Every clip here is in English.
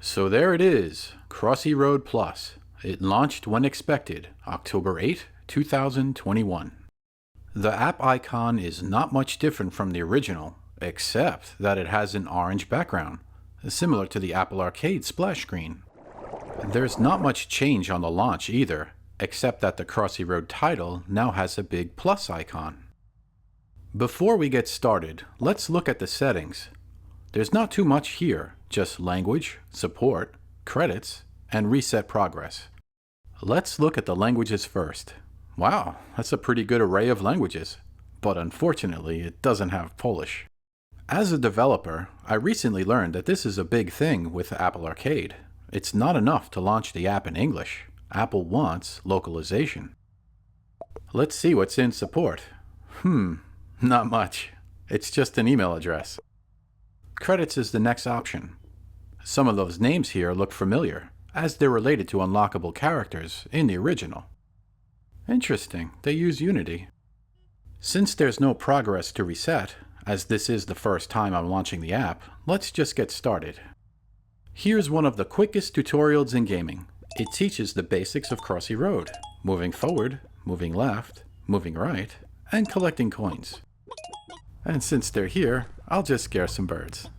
So there it is, Crossy Road Plus. It launched when expected, October 8, 2021. The app icon is not much different from the original, except that it has an orange background, similar to the Apple Arcade splash screen. There's not much change on the launch either, except that the Crossy Road title now has a big plus icon. Before we get started, let's look at the settings. There's not too much here, just language, support, credits, and reset progress. Let's look at the languages first. Wow, that's a pretty good array of languages, but unfortunately it doesn't have Polish. As a developer, I recently learned that this is a big thing with Apple Arcade. It's not enough to launch the app in English. Apple wants localization. Let's see what's in support. Not much. It's just an email address. Credits is the next option. Some of those names here look familiar, as they're related to unlockable characters in the original. Interesting, they use Unity. Since there's no progress to reset, as this is the first time I'm launching the app, let's just get started. Here's one of the quickest tutorials in gaming. It teaches the basics of Crossy Road, moving forward, moving left, moving right, and collecting coins. And since they're here, I'll just scare some birds.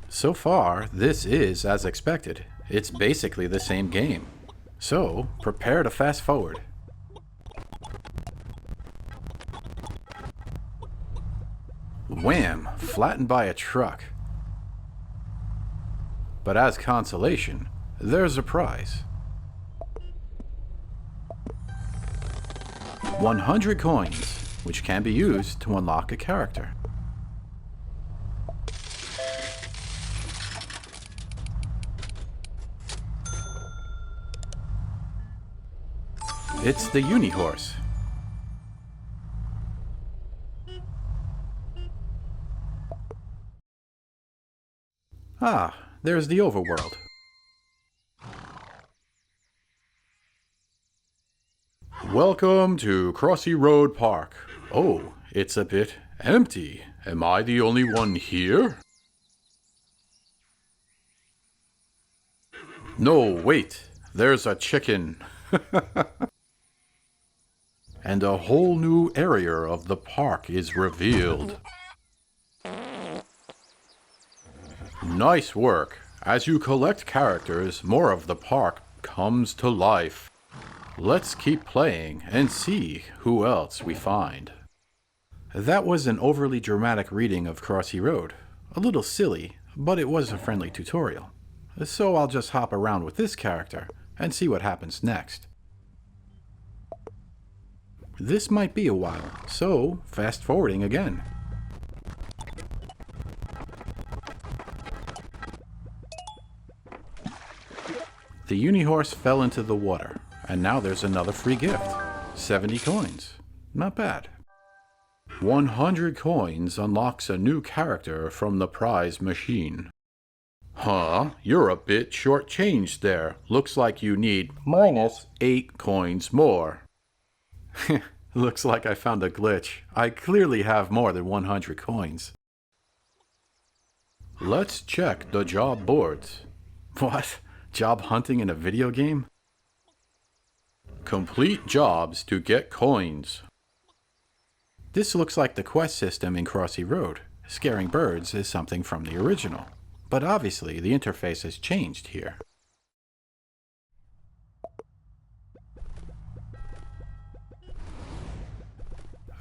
So far, this is as expected. It's basically the same game. So, prepare to fast forward. Wham! Flattened by a truck. But as consolation, there's a prize. 100 coins, which can be used to unlock a character. It's the Unihorse. Ah, there's the overworld. Welcome to Crossy Road Park. Oh, it's a bit empty. Am I the only one here? No, wait. There's a chicken. And a whole new area of the park is revealed. Nice work. As you collect characters, more of the park comes to life. Let's keep playing and see who else we find. That was an overly dramatic reading of Crossy Road. A little silly, but it was a friendly tutorial. So I'll just hop around with this character and see what happens next. This might be a while, so fast forwarding again. The Unihorse fell into the water, and now there's another free gift. 70 coins. Not bad. 100 coins unlocks a new character from the prize machine. Huh, you're a bit shortchanged there. Looks like you need minus 8 coins more. Looks like I found a glitch. I clearly have more than 100 coins. Let's check the job boards. What? Job hunting in a video game? Complete jobs to get coins. This looks like the quest system in Crossy Road. Scaring birds is something from the original. But obviously the interface has changed here.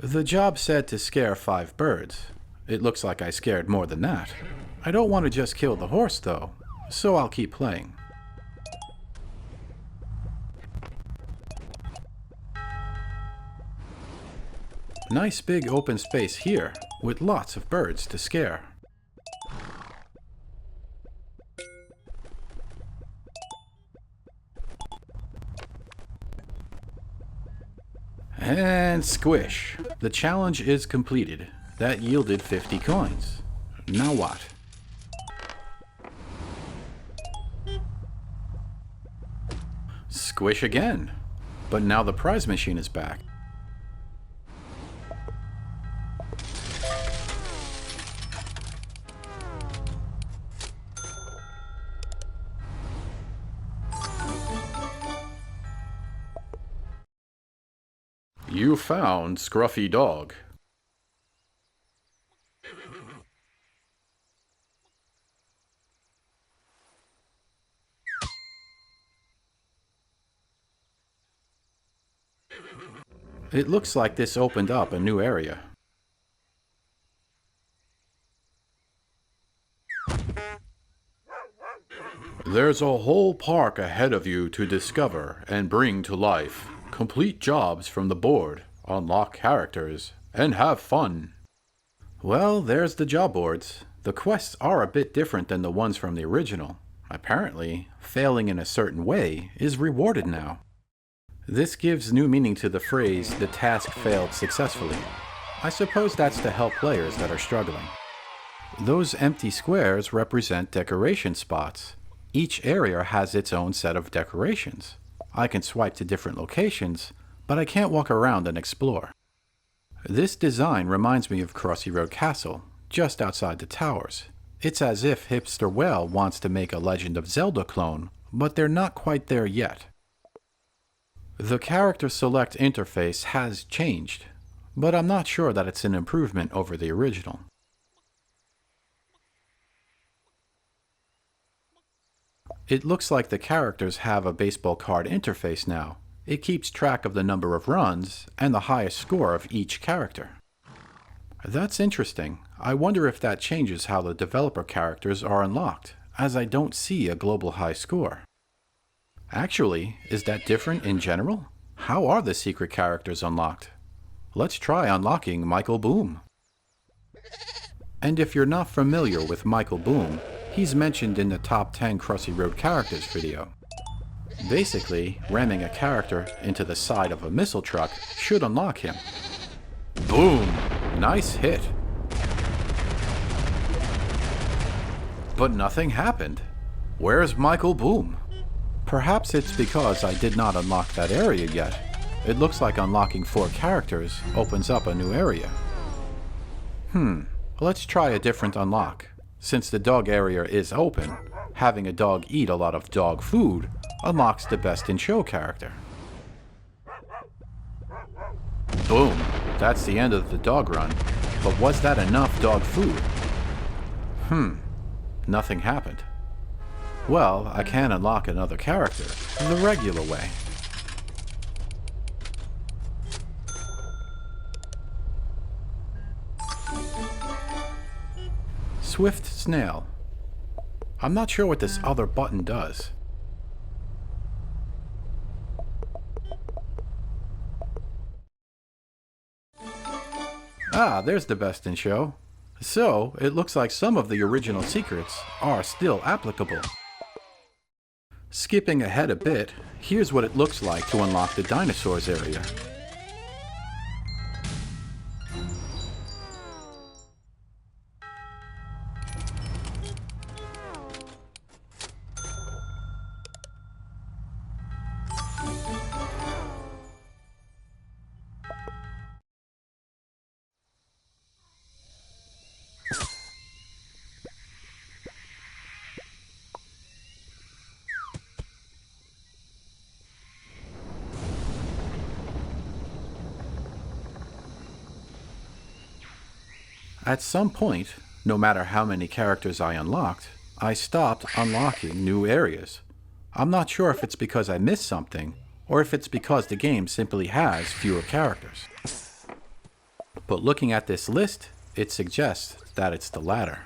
The job said to scare 5 birds. It looks like I scared more than that. I don't want to just kill the horse though, so I'll keep playing. Nice big open space here, with lots of birds to scare. And squish. The challenge is completed. That yielded 50 coins. Now what? Squish again. But now the prize machine is back. You found Scruffy Dog. It looks like this opened up a new area. There's a whole park ahead of you to discover and bring to life. Complete jobs from the board, unlock characters, and have fun. Well, there's the job boards. The quests are a bit different than the ones from the original. Apparently, failing in a certain way is rewarded now. This gives new meaning to the phrase, "the task failed successfully." I suppose that's to help players that are struggling. Those empty squares represent decoration spots. Each area has its own set of decorations. I can swipe to different locations, but I can't walk around and explore. This design reminds me of Crossy Road Castle, just outside the towers. It's as if Hipster Well wants to make a Legend of Zelda clone, but they're not quite there yet. The character select interface has changed, but I'm not sure that it's an improvement over the original. It looks like the characters have a baseball card interface now. It keeps track of the number of runs and the highest score of each character. That's interesting. I wonder if that changes how the developer characters are unlocked, as I don't see a global high score. Actually, is that different in general? How are the secret characters unlocked? Let's try unlocking Michael Boom. And if you're not familiar with Michael Boom, he's mentioned in the top 10 Crossy Road characters video. Basically, ramming a character into the side of a missile truck should unlock him. Boom! Nice hit. But nothing happened. Where's Michael Boom? Perhaps it's because I did not unlock that area yet. It looks like unlocking 4 characters opens up a new area. Let's try a different unlock. Since the dog area is open, having a dog eat a lot of dog food unlocks the Best in Show character. Boom! That's the end of the dog run. But was that enough dog food? Nothing happened. Well, I can unlock another character the regular way. Swift Snail. I'm not sure what this other button does. Ah, there's the Best in Show. So, it looks like some of the original secrets are still applicable. Skipping ahead a bit, here's what it looks like to unlock the dinosaurs area. At some point, no matter how many characters I unlocked, I stopped unlocking new areas. I'm not sure if it's because I missed something, or if it's because the game simply has fewer characters. But looking at this list, it suggests that it's the latter.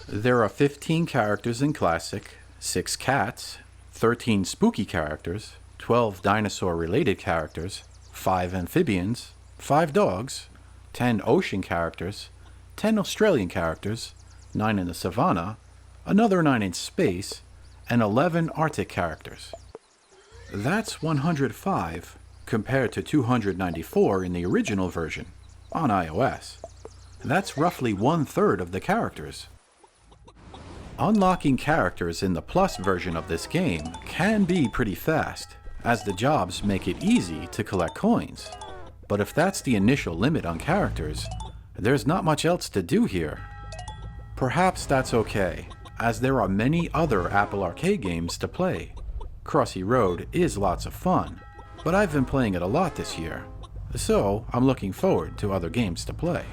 There are 15 characters in Classic, 6 cats, 13 spooky characters, 12 dinosaur-related characters, 5 amphibians, 5 dogs, 10 ocean characters, 10 Australian characters, 9 in the savannah, another 9 in space, and 11 Arctic characters. That's 105 compared to 294 in the original version, on iOS. That's roughly 1/3 of the characters. Unlocking characters in the Plus version of this game can be pretty fast, as the jobs make it easy to collect coins. But if that's the initial limit on characters, there's not much else to do here. Perhaps that's okay, as there are many other Apple Arcade games to play. Crossy Road is lots of fun, but I've been playing it a lot this year. so I'm looking forward to other games to play.